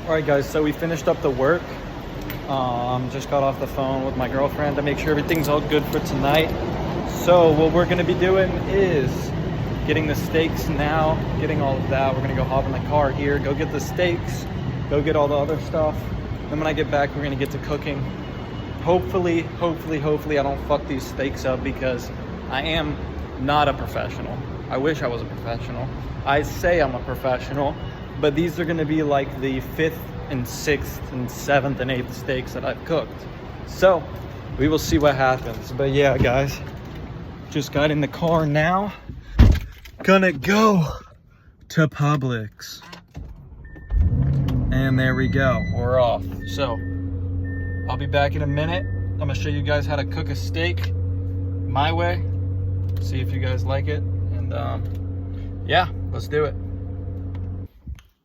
All right, guys, so we finished up the work. Just got off the phone with my girlfriend to make sure everything's all good for tonight. So what we're gonna be doing is getting the steaks now, getting all of that. We're gonna go hop in the car here, go get the steaks, go get all the other stuff. Then when I get back, we're gonna get to cooking. Hopefully, I don't fuck these steaks up because I am not a professional. I wish I was a professional. I say I'm a professional, but these are gonna be like the 5th and 6th and 7th and 8th steaks that I've cooked. So we will see what happens. But yeah, guys, just got in the car now. Gonna go to Publix. And there we go, we're off. So I'll be back in a minute. I'm gonna show you guys how to cook a steak my way. See if you guys like it. And yeah, let's do it.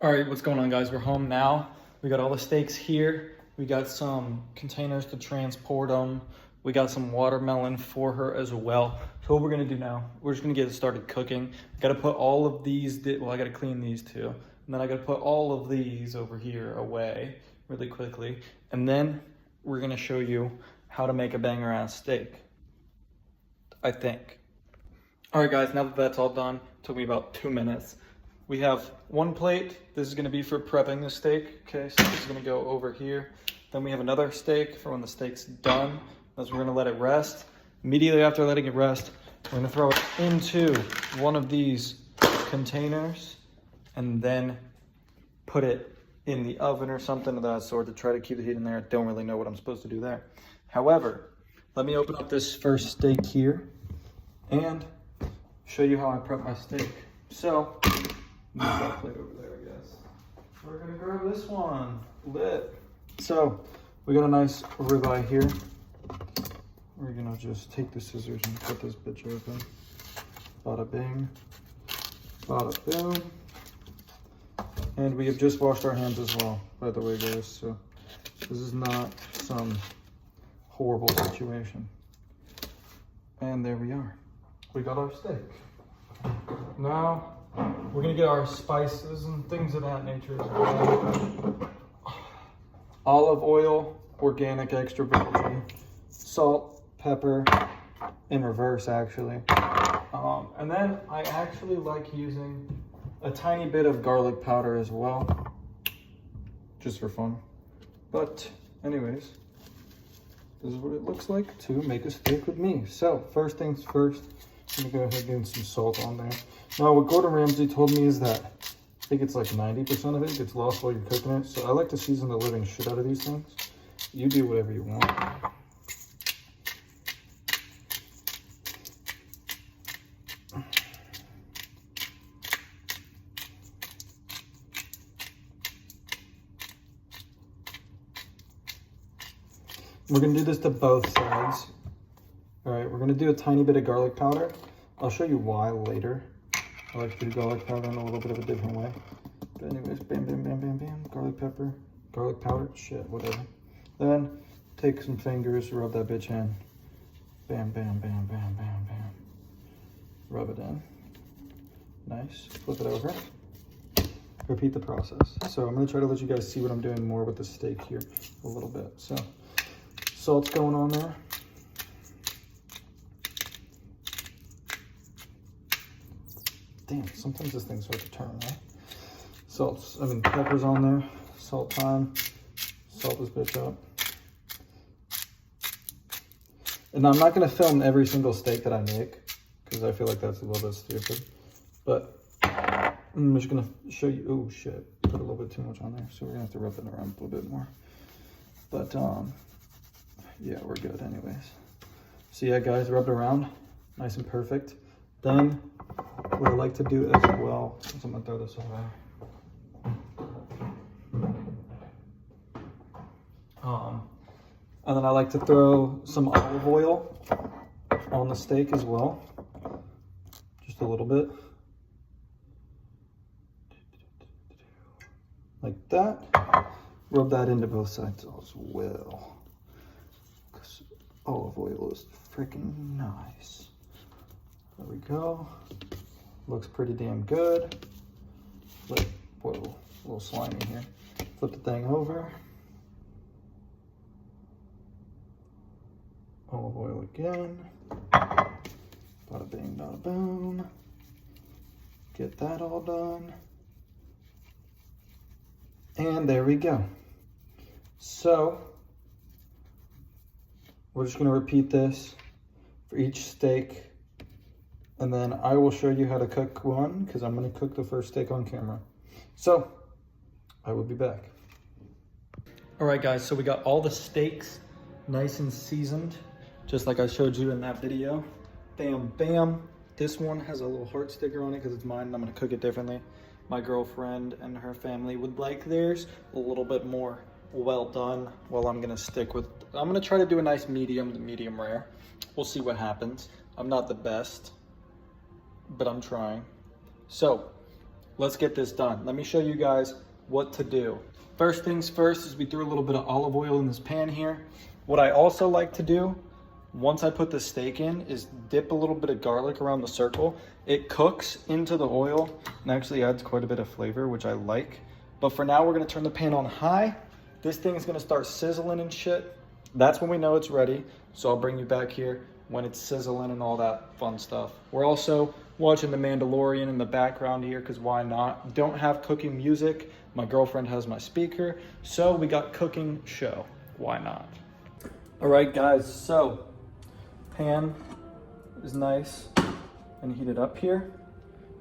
All right, what's going on, guys? We're home now. We got all the steaks here. We got some containers to transport them. We got some watermelon for her as well. So what we're gonna do now, we're just gonna get started cooking. Gotta put all of these, well, I gotta clean these too. And then I gotta put all of these over here away really quickly. And then we're gonna show you how to make a banger ass steak, I think. All right, guys, now that that's all done, took me about 2 minutes. We have one plate. This is gonna be for prepping the steak. Okay, so this is gonna go over here. Then we have another steak for when the steak's done. As we're gonna let it rest. Immediately after letting it rest, we're gonna throw it into one of these containers and then put it in the oven or something of that sort to try to keep the heat in there. Don't really know what I'm supposed to do there. However, let me open up this first steak here and show you how I prep my steak. So, move that plate over there, I guess. We're gonna grab this one, lit. So, we got a nice ribeye here. We're gonna just take the scissors and cut this bitch open. Bada bing, bada boom. And we have just washed our hands as well, by the way, guys. So this is not some horrible situation. And there we are. We got our steak. Now we're gonna get our spices and things of that nature as well. Olive oil, organic, extra virgin, salt, pepper, in reverse actually. And then I actually like using a tiny bit of garlic powder as well, just for fun. But anyways, this is what it looks like to make a steak with me. So first things first, I'm gonna go ahead and get some salt on there. Now what Gordon Ramsay told me is that I think it's like 90% of it gets lost while you're cooking it. So I like to season the living shit out of these things. You do whatever you want. We're gonna do this to both sides. All right, we're gonna do a tiny bit of garlic powder. I'll show you why later. I like to do garlic powder in a little bit of a different way. But anyways, bam, bam, bam, bam, bam. Garlic pepper, garlic powder, shit, whatever. Then take some fingers, rub that bitch in. Bam, bam, bam, bam, bam, bam. Rub it in. Nice, flip it over. Repeat the process. So I'm gonna try to let you guys see what I'm doing more with the steak here a little bit. So salt's going on there. Damn, sometimes this thing's hard to turn, right? Pepper's on there. Salt time. Salt this bitch up. And I'm not gonna film every single steak that I make because I feel like that's a little bit stupid. But I'm just gonna show you, oh shit, put a little bit too much on there. So we're gonna have to rub it around a little bit more. But yeah, we're good anyways. So yeah, guys, rubbed around, nice and perfect. Then what I like to do as well is I'm gonna throw this away. And then I like to throw some olive oil on the steak as well, just a little bit, like that. Rub that into both sides as well. Olive oil is freaking nice. There we go. Looks pretty damn good. Whoa, a little slimy here. Flip the thing over. Olive oil again. Bada bing, bada boom. Get that all done. And there we go. So, we're just gonna repeat this for each steak. And then I will show you how to cook one because I'm gonna cook the first steak on camera. So, I will be back. All right guys, so we got all the steaks nice and seasoned, just like I showed you in that video. Bam, bam. This one has a little heart sticker on it because it's mine and I'm gonna cook it differently. My girlfriend and her family would like theirs a little bit more well done. Well, I'm gonna try to do a nice medium to medium rare. We'll see what happens. I'm not the best, but I'm trying. So let's get this done. Let me show you guys what to do. First things first is we threw a little bit of olive oil in this pan here. What I also like to do, once I put the steak in, is dip a little bit of garlic around the circle. It cooks into the oil and actually adds quite a bit of flavor, which I like. But for now, we're gonna turn the pan on high. This thing's gonna start sizzling and shit. That's when we know it's ready. So I'll bring you back here when it's sizzling and all that fun stuff. We're also watching The Mandalorian in the background here, because why not? Don't have cooking music. My girlfriend has my speaker. So we got cooking show. Why not? All right, guys, so pan is nice and heated up here.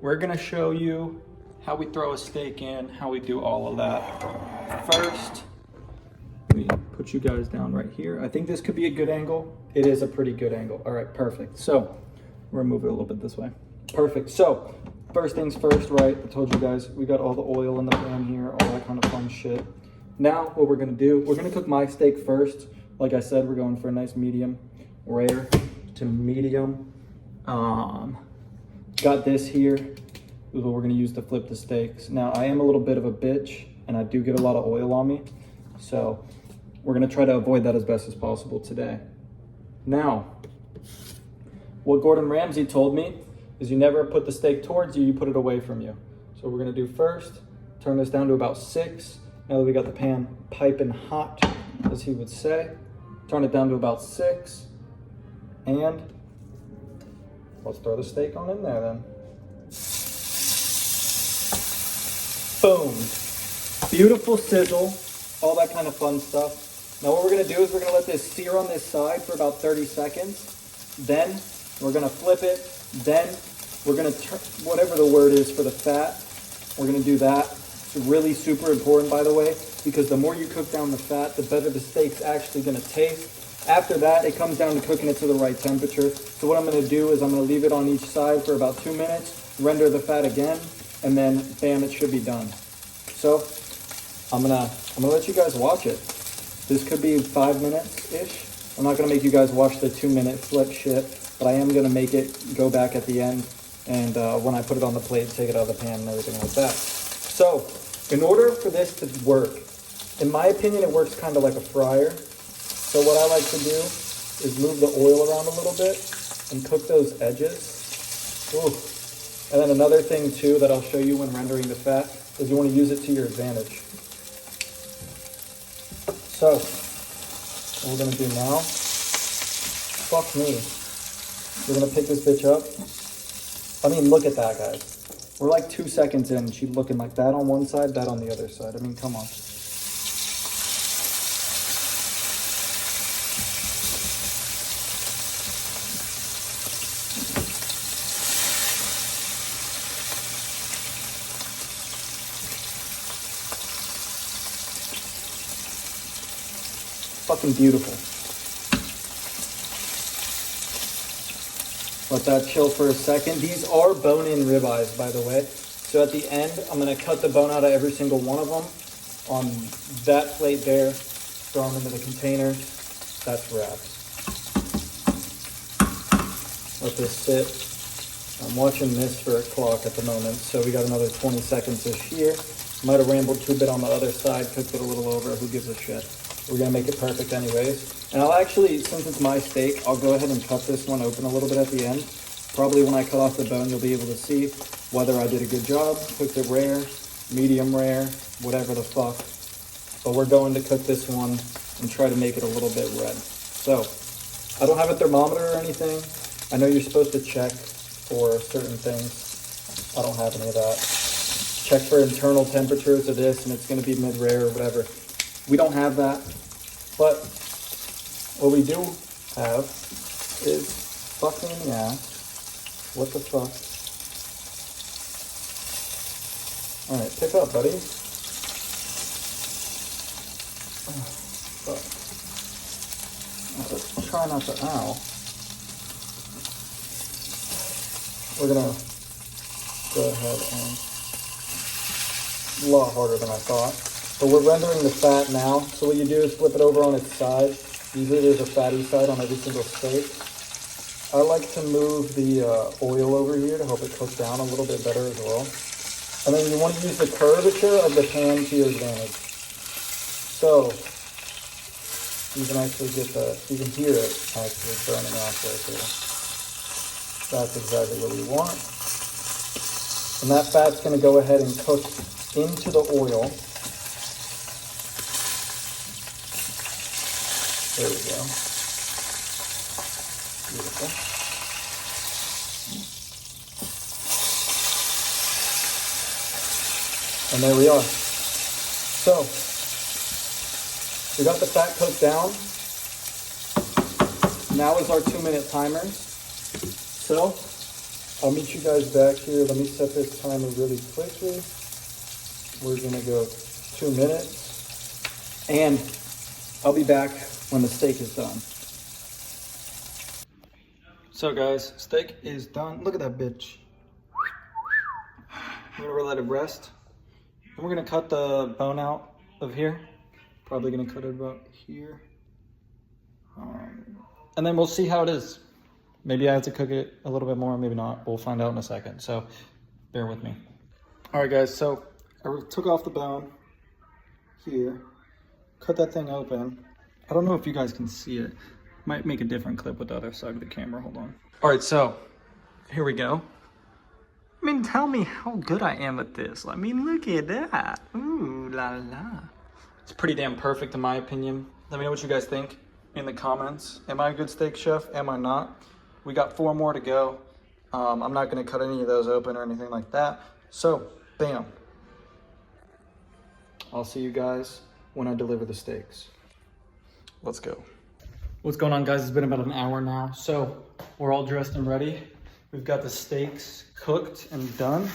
We're gonna show you how we throw a steak in, how we do all of that. First, we put you guys down right here. I think this could be a good angle. It is a pretty good angle. All right, perfect. So we're gonna move it a little bit this way. Perfect. So first things first, right? I told you guys we got all the oil in the pan here, all that kind of fun shit. Now what we're gonna do, we're gonna cook my steak first. Like I said, we're going for a nice medium rare to medium. Got this here. This is what we're gonna use to flip the steaks. Now I am a little bit of a bitch and I do get a lot of oil on me. So we're gonna try to avoid that as best as possible today. Now, what Gordon Ramsay told me is you never put the steak towards you, you put it away from you. So we're gonna do first, turn this down to about 6. Now that we got the pan piping hot, as he would say, turn it down to about 6. And let's throw the steak on in there then. Boom. Beautiful sizzle, all that kind of fun stuff. Now what we're gonna do is we're gonna let this sear on this side for about 30 seconds. Then we're gonna flip it. Then we're gonna turn, whatever the word is for the fat, we're gonna do that. It's really super important, by the way, because the more you cook down the fat, the better the steak's actually gonna taste. After that, it comes down to cooking it to the right temperature. So what I'm gonna do is I'm gonna leave it on each side for about 2 minutes, render the fat again, and then bam, it should be done. So I'm gonna let you guys watch it. This could be 5 minutes-ish. I'm not gonna make you guys watch the 2-minute flip shit, but I am gonna make it go back at the end. And when I put it on the plate, take it out of the pan and everything like that. So in order for this to work, in my opinion, it works kind of like a fryer. So what I like to do is move the oil around a little bit and cook those edges. Ooh. And then another thing too that I'll show you when rendering the fat is you want to use it to your advantage. So what we're gonna do now, fuck me. We're gonna pick this bitch up. I mean, look at that, guys. We're like 2 seconds in, she's looking like that on one side, that on the other side. I mean, come on. Fucking beautiful. Let that chill for a second. These are bone-in ribeyes, by the way. So at the end, I'm gonna cut the bone out of every single one of them on that plate there. Throw them into the container. That's wraps. Let this sit. I'm watching this for a clock at the moment, so we got another 20 seconds-ish here. Might have rambled too bit on the other side, cooked it a little over. Who gives a shit? We're gonna make it perfect anyways. And I'll actually, since it's my steak, I'll go ahead and cut this one open a little bit at the end. Probably when I cut off the bone, you'll be able to see whether I did a good job, cooked it rare, medium rare, whatever the fuck. But we're going to cook this one and try to make it a little bit red. So, I don't have a thermometer or anything. I know you're supposed to check for certain things. I don't have any of that. Check for internal temperatures of this and it's gonna be mid-rare or whatever. We don't have that, but what we do have is fucking in the ass. What the fuck? All right, pick up, buddy. Oh, fuck. Let's try not to, ow. We're gonna go ahead and, a lot harder than I thought. But we're rendering the fat now. So what you do is flip it over on its side. Usually there's a fatty side on every single steak. I like to move the oil over here to help it cook down a little bit better as well. And then you want to use the curvature of the pan to your advantage. So you can actually get you can hear it actually burning off right there. That's exactly what we want. And that fat's going to go ahead and cook into the oil. There we go. Beautiful. And there we are. So, we got the fat cooked down. Now is our 2-minute timers. So, I'll meet you guys back here. Let me set this timer really quickly. We're gonna go 2 minutes. And I'll be back when the steak is done. So guys, steak is done. Look at that bitch. We're gonna let it rest. And we're gonna cut the bone out of here. Probably gonna cut it about here. And then we'll see how it is. Maybe I have to cook it a little bit more, maybe not. We'll find out in a second, so bear with me. All right guys, so I took off the bone here, cut that thing open. I don't know if you guys can see it. Might make a different clip with the other side of the camera, hold on. All right, so here we go. I mean, tell me how good I am at this. I mean, look at that. Ooh, la la. It's pretty damn perfect in my opinion. Let me know what you guys think in the comments. Am I a good steak chef? Am I not? We got 4 more to go. I'm not gonna cut any of those open or anything like that. So, bam. I'll see you guys when I deliver the steaks. Let's go. What's going on, guys? It's been about an hour now. So we're all dressed and ready. We've got the steaks cooked and done.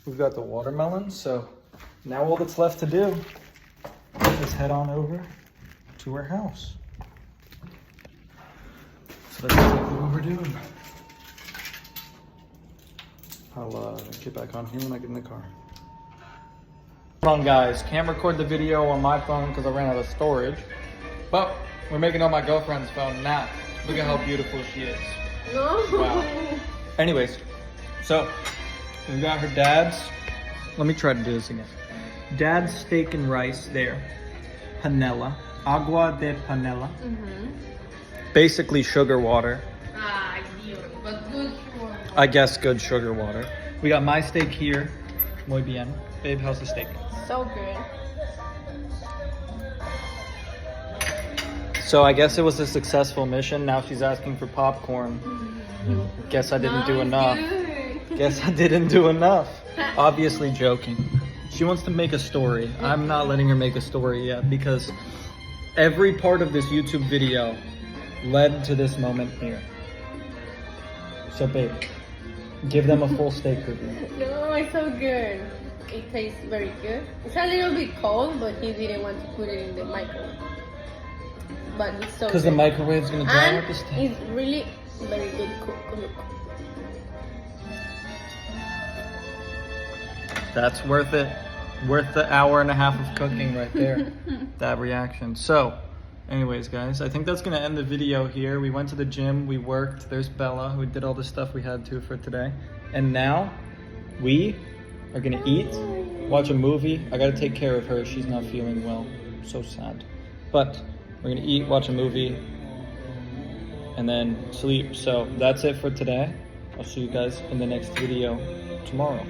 We've got the watermelon. So now all that's left to do is head on over to our house. So that's exactly what we're doing. I'll get back on here when I get in the car. Hold on, guys. Can't record the video on my phone because I ran out of storage. But we're making it on my girlfriend's phone now. Look at how beautiful she is. No. Wow. Anyways, so we've got her dad's. Let me try to do this again. Dad's steak and rice there. Panela. Agua de panela. Basically sugar water. But good sugar. I guess good sugar water. We got my steak here. Muy bien. Babe, how's the steak? So good. So I guess it was a successful mission. Now she's asking for popcorn. Guess I didn't do enough. Guess I didn't do enough. Obviously joking. She wants to make a story. I'm not letting her make a story yet because every part of this YouTube video led to this moment here. So babe, give them a full steak review. No, it's so good. It tastes very good. It's a little bit cold, but he didn't want to put it in the microwave. But it's so good. Because the microwave's gonna dry out the steak. It's really very good cook. That's worth it. Worth the hour and a half of cooking right there. That reaction. So, anyways, guys, I think that's gonna end the video here. We went to the gym, we worked. There's Bella, who did all the stuff we had to for today. And now, we are gonna eat, watch a movie. I gotta take care of her. She's not feeling well. So sad. But we're gonna eat, watch a movie, and then sleep. So that's it for today. I'll see you guys in the next video tomorrow.